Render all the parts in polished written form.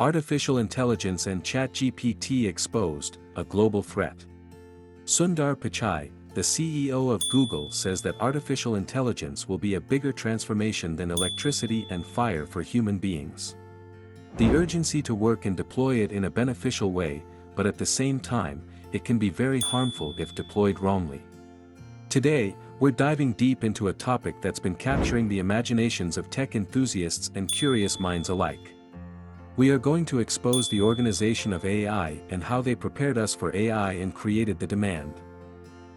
Artificial intelligence and ChatGPT exposed, a global threat. Sundar Pichai, the CEO of Google, says that artificial intelligence will be a bigger transformation than electricity and fire for human beings. The urgency to work and deploy it in a beneficial way, but at the same time, it can be very harmful if deployed wrongly. Today, we're diving deep into a topic that's been capturing the imaginations of tech enthusiasts and curious minds alike. We are going to expose the organization of AI and how they prepared us for AI and created the demand.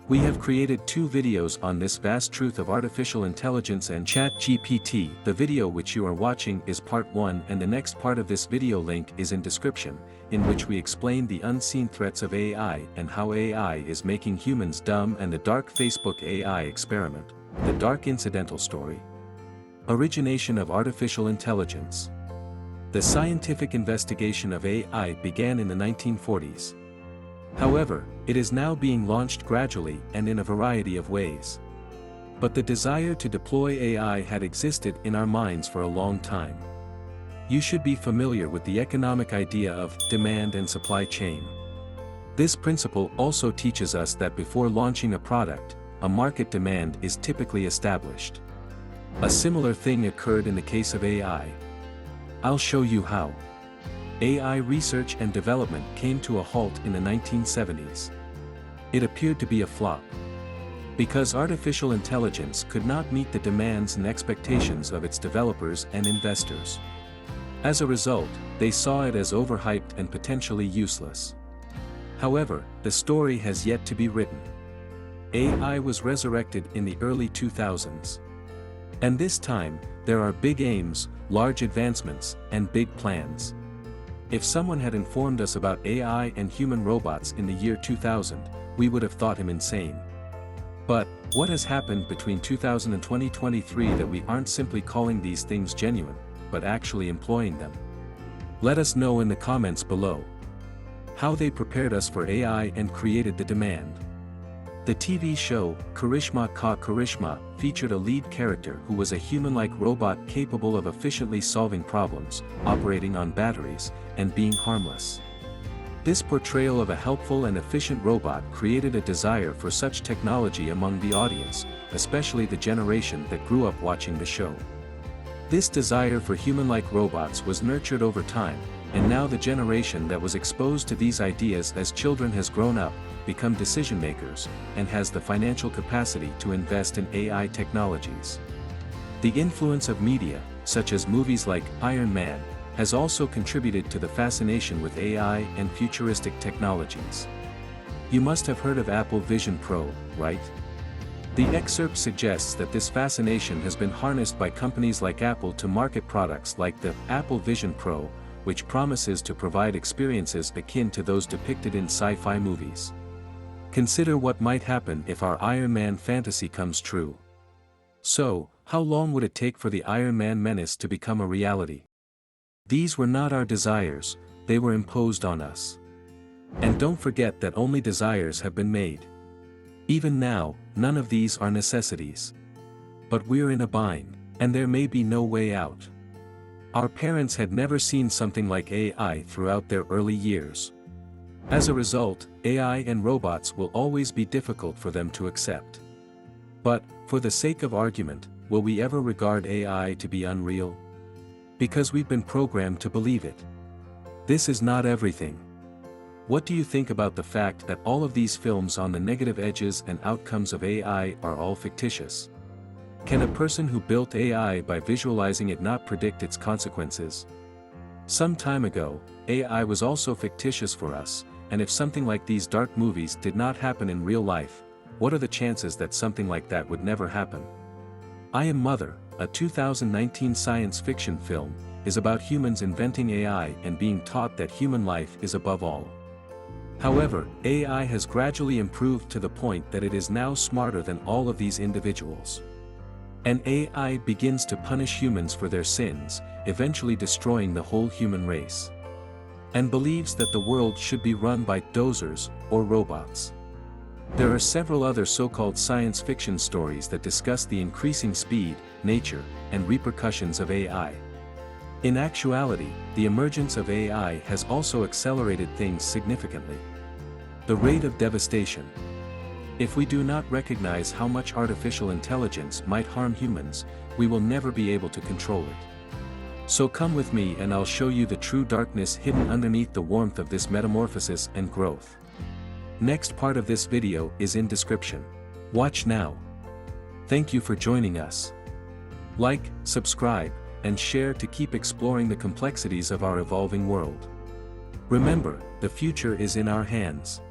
We have created 2 videos on this vast truth of artificial intelligence and ChatGPT. The video which you are watching is part 1 and the next part of this video link is in description, in which we explain the unseen threats of AI and how AI is making humans dumb and the dark Facebook AI experiment, the dark incidental story. Origination of artificial intelligence. The scientific investigation of AI began in the 1940s. However, it is now being launched gradually and in a variety of ways. But the desire to deploy AI had existed in our minds for a long time. You should be familiar with the economic idea of demand and supply chain. This principle also teaches us that before launching a product, a market demand is typically established. A similar thing occurred in the case of AI. I'll show you how. AI research and development came to a halt in the 1970s. It appeared to be a flop. Because artificial intelligence could not meet the demands and expectations of its developers and investors. As a result, they saw it as overhyped and potentially useless. However, the story has yet to be written. AI was resurrected in the early 2000s. And this time, there are big aims, large advancements, and big plans. If someone had informed us about AI and human robots in the year 2000, we would have thought him insane. But, what has happened between 2000 and 2023 that we aren't simply calling these things genuine, but actually employing them? Let us know in the comments below. How they prepared us for AI and created the demand. The TV show, Karishma Ka Karishma, featured a lead character who was a human-like robot capable of efficiently solving problems, operating on batteries, and being harmless. This portrayal of a helpful and efficient robot created a desire for such technology among the audience, especially the generation that grew up watching the show. This desire for human-like robots was nurtured over time, and now the generation that was exposed to these ideas as children has grown up, become decision makers, and has the financial capacity to invest in AI technologies. The influence of media, such as movies like Iron Man, has also contributed to the fascination with AI and futuristic technologies. You must have heard of Apple Vision Pro, right? The excerpt suggests that this fascination has been harnessed by companies like Apple to market products like the Apple Vision Pro, which promises to provide experiences akin to those depicted in sci-fi movies. Consider what might happen if our Iron Man fantasy comes true. So, how long would it take for the Iron Man menace to become a reality? These were not our desires, they were imposed on us. And don't forget that only desires have been made. Even now, none of these are necessities. But we're in a bind, and there may be no way out. Our parents had never seen something like AI throughout their early years. As a result, AI and robots will always be difficult for them to accept. But, for the sake of argument, will we ever regard AI to be unreal? Because we've been programmed to believe it. This is not everything. What do you think about the fact that all of these films on the negative edges and outcomes of AI are all fictitious? Can a person who built AI by visualizing it not predict its consequences? Some time ago, AI was also fictitious for us, and if something like these dark movies did not happen in real life, what are the chances that something like that would never happen? I Am Mother, a 2019 science fiction film, is about humans inventing AI and being taught that human life is above all. However, AI has gradually improved to the point that it is now smarter than all of these individuals. And AI begins to punish humans for their sins, eventually destroying the whole human race. And believes that the world should be run by dozers, or robots. There are several other so-called science fiction stories that discuss the increasing speed, nature, and repercussions of AI. In actuality, the emergence of AI has also accelerated things significantly. The rate of devastation. If we do not recognize how much artificial intelligence might harm humans, we will never be able to control it. So come with me and I'll show you the true darkness hidden underneath the warmth of this metamorphosis and growth. Next part of this video is in description. Watch now. Thank you for joining us. Like, subscribe, and share to keep exploring the complexities of our evolving world. Remember, the future is in our hands.